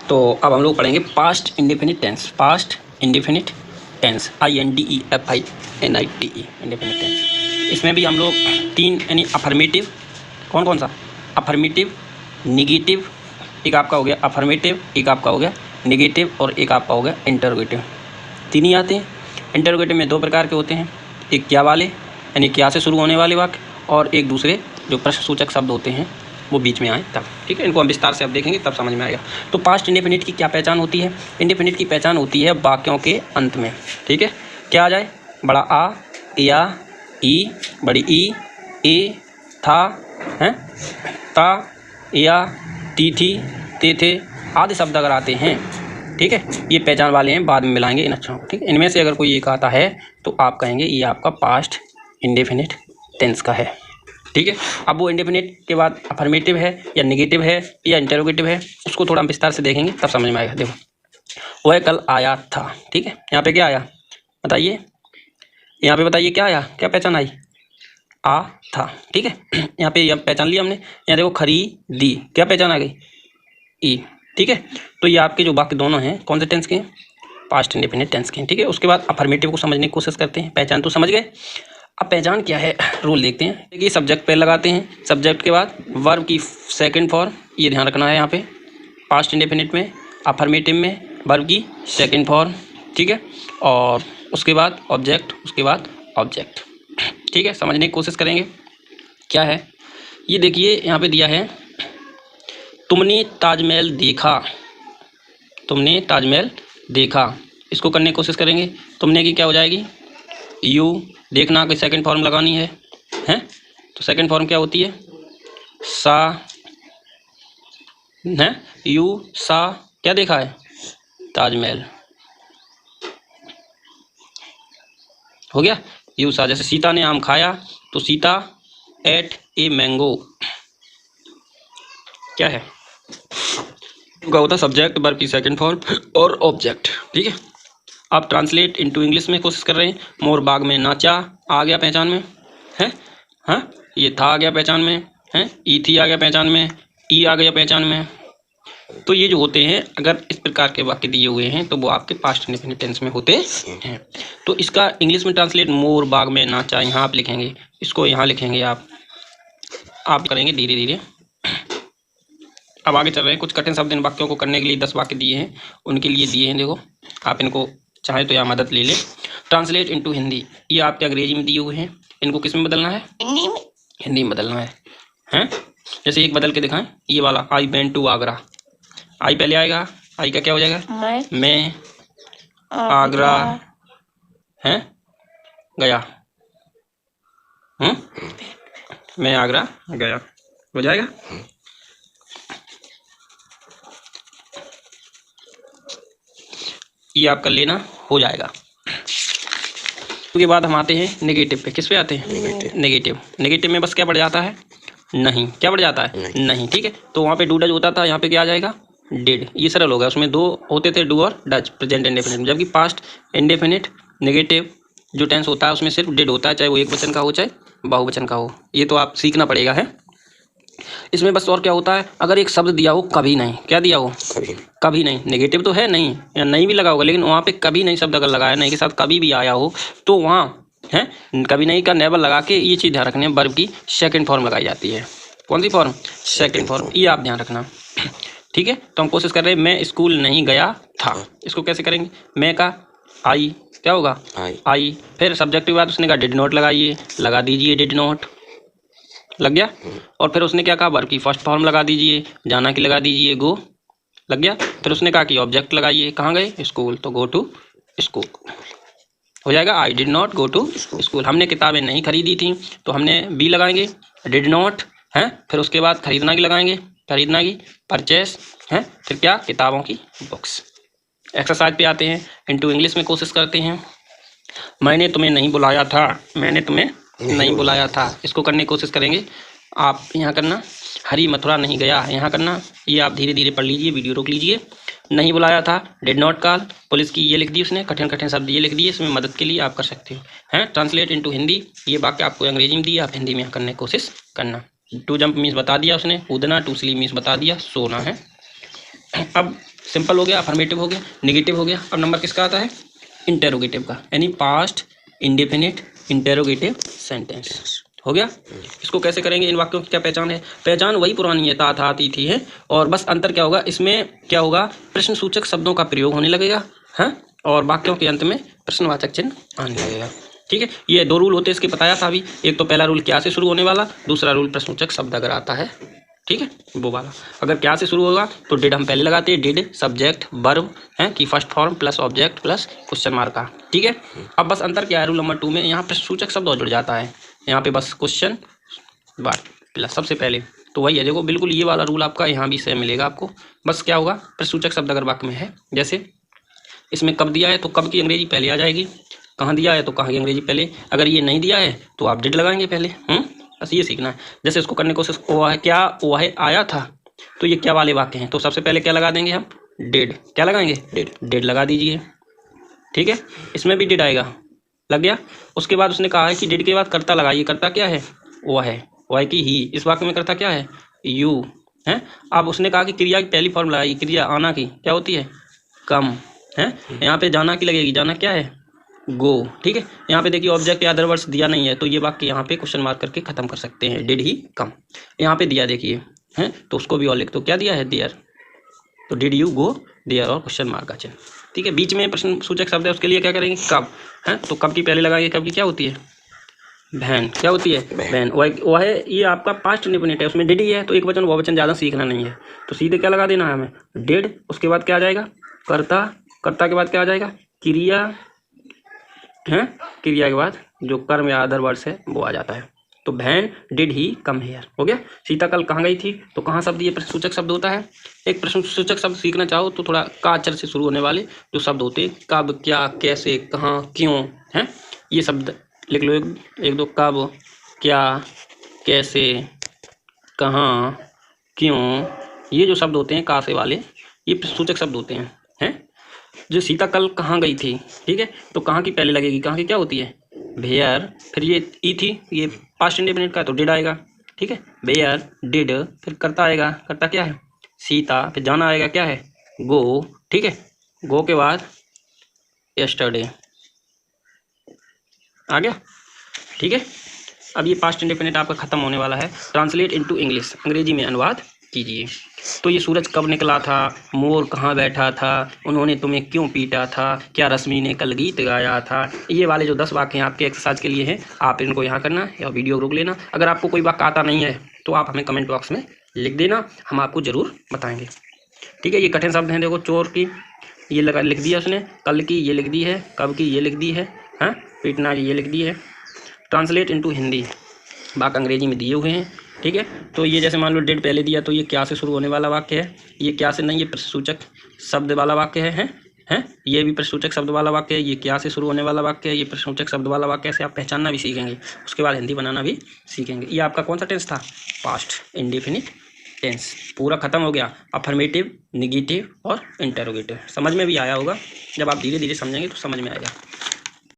तो अब हम लोग पढ़ेंगे past indefinite tense. Past indefinite tense, INDEFINITE indefinite tense. इसमें भी हम लोग 3 यानी अफर्मेटिव, कौन कौन सा, अफर्मेटिव, निगेटिव, एक आपका हो गया अफर्मेटिव, एक आपका हो गया निगेटिव और एक आपका हो गया इंटरोगेटिव। 3 ही आते हैं। इंटरोगेटिव में 2 प्रकार के होते हैं, एक क्या वाले यानी क्या से शुरू होने वाले वाक्य, और एक दूसरे जो प्रश्नसूचक शब्द होते हैं वो बीच में आए तब। ठीक है, इनको हम विस्तार से अब देखेंगे तब समझ में आएगा। तो पास्ट इंडेफिनिट की क्या पहचान होती है? इंडेफिनिट की पहचान होती है वाक्यों के अंत में। ठीक है, क्या आ जाए? बड़ा आ, या, ई, बड़ी ई, ए, था, हैं, ता, या, ती थी, ते थे आदि शब्द अगर आते हैं, ठीक है, ये पहचान वाले हैं, बाद में मिलाएंगे इन अक्षरों को। ठीक है, इनमें से अगर कोई एक आता है तो आप कहेंगे ये आपका पास्ट इंडेफिनिट टेंस का है। ठीक है, अब वो इंडेफिनिट के बाद अफर्मेटिव है या नेगेटिव है या इंटरोगेटिव है, उसको थोड़ा हम विस्तार से देखेंगे तब समझ में आएगा। देखो, वह कल आया था। ठीक है, यहाँ पे क्या आया बताइए, यहाँ पे बताइए क्या आया, क्या पहचान आई? आ था। ठीक है, यहाँ पे यह पहचान लिया हमने। यहाँ देखो खरीदी, क्या पहचान आ गई? ई। ठीक है, तो ये आपके जो वाक्य दोनों हैं कौन से टेंस के हैं? पास्ट इंडेफिनिट टेंस के हैं। ठीक है, उसके बाद अफर्मेटिव को समझने की कोशिश करते हैं। पहचान तो समझ गए, अब पहचान क्या है रूल देखते हैं। देखिए, सब्जेक्ट पे लगाते हैं, सब्जेक्ट के बाद वर्ब की सेकंड फॉर्म, ये ध्यान रखना है यहाँ पे। पास्ट इंडेफिनिट में, अफर्मेटिव में वर्ब की सेकंड फॉर्म। ठीक है, और उसके बाद ऑब्जेक्ट, उसके बाद ऑब्जेक्ट। ठीक है, समझने की कोशिश करेंगे क्या है। ये देखिए यहाँ पे दिया है, तुमने ताजमहल देखा, तुमने ताजमहल देखा। इसको करने की कोशिश करेंगे। तुमने की क्या हो जाएगी? यू। देखना कि सेकंड फॉर्म लगानी है, हैं? तो सेकंड फॉर्म क्या होती है? सा, है यू सा, क्या देखा है? ताजमहल। हो गया यू सा। जैसे सीता ने आम खाया, तो सीता एट ए मैंगो, क्या है? का होता सब्जेक्ट, वर्ब की सेकंड फॉर्म और ऑब्जेक्ट। ठीक है, आप ट्रांसलेट इनटू इंग्लिश में कोशिश कर रहे हैं। मोर बाग में नाचा आ गया पहचान में, है, हाँ, ये था आ गया पहचान में, है, ई थी आ गया पहचान में, ई आ गया पहचान में। तो ये जो होते हैं, अगर इस प्रकार के वाक्य दिए हुए हैं तो वो आपके पास्ट इंडेफिनिट टेंस में होते हैं। तो इसका इंग्लिश में ट्रांसलेट, मोर बाग में नाचा, यहाँ आप लिखेंगे, इसको यहाँ लिखेंगे आप करेंगे धीरे धीरे। अब आगे चल रहे हैं। कुछ कठिन शब्द इन वाक्यों को करने के लिए 10 वाक्य दिए हैं, उनके लिए दिए हैं। देखो, आप इनको चाहे तो यहाँ मदद ले लें। ट्रांसलेट इनटू हिंदी, ये आपके अंग्रेजी में दिए हुए हैं, इनको किस में बदलना है? हिंदी में बदलना है, हैं? जैसे एक बदल के दिखाएं, ये वाला, आई वेंट टू आगरा। आई पहले आएगा, आई का क्या हो जाएगा? मैं आगरा है गया, मैं आगरा गया, हो जाएगा। ये आपका लेना हो जाएगा। उसके बाद हम आते हैं नेगेटिव पे। किस पे आते हैं? नेगेटिव। नेगेटिव में बस क्या बढ़ जाता है? नहीं। क्या बढ़ जाता है? नहीं। ठीक है, तो वहाँ पे डू डज होता था, यहाँ पे क्या आ जाएगा? डिड। ये सरल हो गया। उसमें 2 होते थे, डू और डज, प्रेजेंट इंडेफिनिट। जबकि पास्ट इंडेफिनिट नेगेटिव जो टेंस होता है उसमें सिर्फ डिड होता है, चाहे वो एक वचन का हो चाहे बहुवचन का हो। ये तो आप सीखना पड़ेगा है। इसमें बस और क्या होता है, अगर एक शब्द दिया हो, कभी नहीं, क्या दिया हो? कभी नहीं। नेगेटिव तो है नहीं, या नहीं भी लगा होगा, लेकिन वहाँ पे कभी नहीं शब्द अगर लगाया, नहीं के साथ कभी भी आया हो, तो वहाँ है कभी नहीं का नेवर लगा के ये चीज़ ध्यान रखना है, वर्ब की सेकंड फॉर्म लगाई जाती है। कौन सी फॉर्म? Second form. ये आप ध्यान रखना। ठीक है, तो हम कोशिश कर रहे हैं, मैं स्कूल नहीं गया था। इसको कैसे करेंगे? मैं का आई, क्या होगा? आई। फिर सब्जेक्ट के बाद उसने कहा डिड नॉट लगाइए, लगा दीजिए डिड नॉट, लग गया। और फिर उसने क्या कहा? वर्ब की फर्स्ट फॉर्म लगा दीजिए, जाना की लगा दीजिए गो, लग गया। फिर उसने कहा कि ऑब्जेक्ट लगाइए, कहाँ गए? स्कूल, तो गो टू स्कूल हो जाएगा। I did not go to school. हमने किताबें नहीं खरीदी थी, तो हमने बी लगाएंगे, डिड नॉट है। फिर उसके बाद खरीदना की लगाएंगे, खरीदना की, परचेस है। फिर क्या? किताबों की बुक्स। एक्सरसाइज पे आते हैं, इनटू इंग्लिश में कोशिश करते हैं। मैंने तुम्हें नहीं बुलाया था, मैंने तुम्हें नहीं बुलाया था। इसको करने की कोशिश करेंगे। आप यहाँ करना, हरी मथुरा नहीं गया, यहाँ करना। ये आप धीरे धीरे पढ़ लीजिए, वीडियो रोक लीजिए। नहीं बुलाया था, डिड नॉट कॉल, पुलिस की ये लिख दी उसने, कठिन कठिन शब्द ये लिख दिए, इसमें मदद के लिए आप कर सकते हो हैं। ट्रांसलेट इनटू हिंदी, ये वाक्य आपको अंग्रेजी में दिया, आप हिंदी में करने की कोशिश करना। टू जंप मीन्स बता दिया उसने, कूदना। टू स्लीप मीन्स बता दिया, सोना है। अब सिंपल हो गया, अफर्मेटिव हो गया, निगेटिव हो गया। अब नंबर किसका आता है? इंटेरोगेटिव का, यानी पास्ट इंडेफिनिट इंटेरोगेटिव सेंटेंस हो गया। इसको कैसे करेंगे? इन वाक्यों की क्या पहचान है? पहचान वही पुरानी है, था आती थी है, और बस अंतर क्या होगा इसमें? क्या होगा? प्रश्न सूचक शब्दों का प्रयोग होने लगेगा, हाँ, और वाक्यों के अंत में प्रश्नवाचक चिन्ह आने लगेगा। ठीक है, ये दो रूल होते हैं इसके, बताया था अभी। एक तो पहला रूल क्या से शुरू होने वाला, दूसरा रूल प्रश्नसूचक शब्द अगर आता है, ठीक है, वो वाला। अगर क्या से शुरू होगा तो डिड हम पहले लगाते हैं, डिड सब्जेक्ट वर्ब है कि first form plus object plus question mark का। ठीक है, अब बस अंतर क्या है रूल नंबर 2 में? यहाँ प्रश्नसूचक शब्द और जुड़ जाता है, यहाँ पे बस क्वेश्चन मार्क प्लस सबसे पहले। तो वही है, देखो बिल्कुल ये वाला रूल आपका यहाँ भी सेम मिलेगा आपको। बस क्या होगा? प्रश्नसूचक शब्द अगर वाक्य में है, जैसे इसमें कब दिया है तो कब की अंग्रेजी पहले आ जाएगी, कहाँ दिया है तो कहाँ की अंग्रेजी पहले। अगर ये नहीं दिया है तो आप डिड लगाएंगे पहले। बस ये सीखना है। जैसे इसको करने की कोशिश, वह क्या वह आया था, तो ये क्या वाले वाक्य हैं, तो सबसे पहले क्या लगा देंगे हम? डिड। क्या लगाएंगे? डिड। डिड लगा दीजिए। ठीक है, इसमें भी डिड आएगा, लग गया। उसके बाद उसने कहा है कि डिड के बाद कर्ता लगाइए। कर्ता क्या है? वह है, वह की ही। इस वाक्य में कर्ता क्या है? यू है। अब उसने कहा कि क्रिया की पहली फॉर्म लगाइए। क्रिया आना की क्या होती है? कम है। यहाँ पे जाना की लगेगी, जाना क्या है? गो। ठीक है, यहाँ पे देखिए ऑब्जेक्ट या अदर वर्ड्स दिया नहीं है, तो ये वाक्य यहाँ पे क्वेश्चन मार्क करके खत्म कर सकते हैं, डिड ही कम। यहाँ पे दिया देखिए है, तो उसको भी और लिख दो। क्या दिया है? देयर, तो डिड यू गो देयर और क्वेश्चन मार्क का चिन्ह। ठीक है, बीच में प्रश्न सूचक शब्द है, उसके लिए क्या करेंगे? कब है, तो कब की पहले लगाएंगे। कब की क्या होती है? वैन। क्या होती है? वैन। वह है, ये आपका पास्ट इंडेफिनिट है, उसमें डिड ही है, तो एक वचन बहुवचन ज़्यादा सीखना नहीं है, तो सीधे क्या लगा देना है हमें? डिड। उसके बाद क्या आ जाएगा? कर्ता। कर्ता के बाद क्या आ जाएगा? क्रिया है। क्रिया के बाद जो कर्म या अदर वर्ड्स है वो आ जाता है। तो when did he come here हो गया। सीता कल कहाँ गई थी, तो कहाँ शब्द ये प्रश्नसूचक शब्द होता है। एक प्रश्नसूचक शब्द सीखना चाहो तो थोड़ा का अक्षर से शुरू होने वाले जो शब्द होते हैं, कब, क्या, कैसे, कहाँ, क्यों है, ये शब्द लिख लो एक दो। कब, क्या, कैसे, कहाँ, क्यों, ये जो शब्द होते हैं का से वाले, ये प्रश्नसूचक शब्द होते हैं। जो सीता कल कहाँ गई थी, ठीक है, तो कहाँ की पहले लगेगी? कहाँ की क्या होती है? वेयर। फिर ये ई थी, ये पास्ट इंडेफिनिट का, तो डिड आएगा। ठीक है, वेयर डिड। फिर कर्ता आएगा, कर्ता क्या है? सीता। फिर जाना आएगा, क्या है? गो। ठीक है, गो के बाद यस्टरडे आ गया। ठीक है, अब ये पास्ट इंडेफिनिट आपका खत्म होने वाला है। ट्रांसलेट इनटू इंग्लिश, अंग्रेजी में अनुवाद कीजिए। तो ये सूरज कब निकला था, मोर कहाँ बैठा था, उन्होंने तुम्हें क्यों पीटा था, क्या रश्मि ने कल गीत गाया था। ये वाले जो 10 वाक्य हैं आपके एक्सरसाइज के लिए हैं, आप इनको यहाँ करना या वीडियो रोक लेना। अगर आपको कोई वाक्य आता नहीं है तो आप हमें कमेंट बॉक्स में लिख देना, हम आपको ज़रूर बताएंगे। ठीक है, ये कठिन शब्द हैं, देखो चोर की ये लगा लिख दिया उसने, कल की ये लिख दी है, कब की ये लिख दी है, हाँ, पीटना की ये लिख दी है। ट्रांसलेट इनटू हिंदी, वाक्य अंग्रेजी में दिए हुए हैं। ठीक है, तो ये जैसे मान लो डिड पहले दिया, तो ये क्या से शुरू होने वाला वाक्य है, ये क्या से नहीं, ये प्रश्नसूचक शब्द वाला वाक्य है, ये भी प्रश्नसूचक शब्द वाला वाक्य है, ये क्या से शुरू होने वाला वाक्य है, ये प्रश्नसूचक शब्द वाला वाक्य। ऐसे आप पहचानना भी सीखेंगे, उसके बाद हिंदी बनाना भी सीखेंगे। ये आपका कौन सा टेंस था? पास्ट इंडेफिनिट टेंस पूरा खत्म हो गया। अफर्मेटिव, निगेटिव और इंटरोगेटिव समझ में भी आया होगा। जब आप धीरे धीरे समझेंगे तो समझ में आएगा।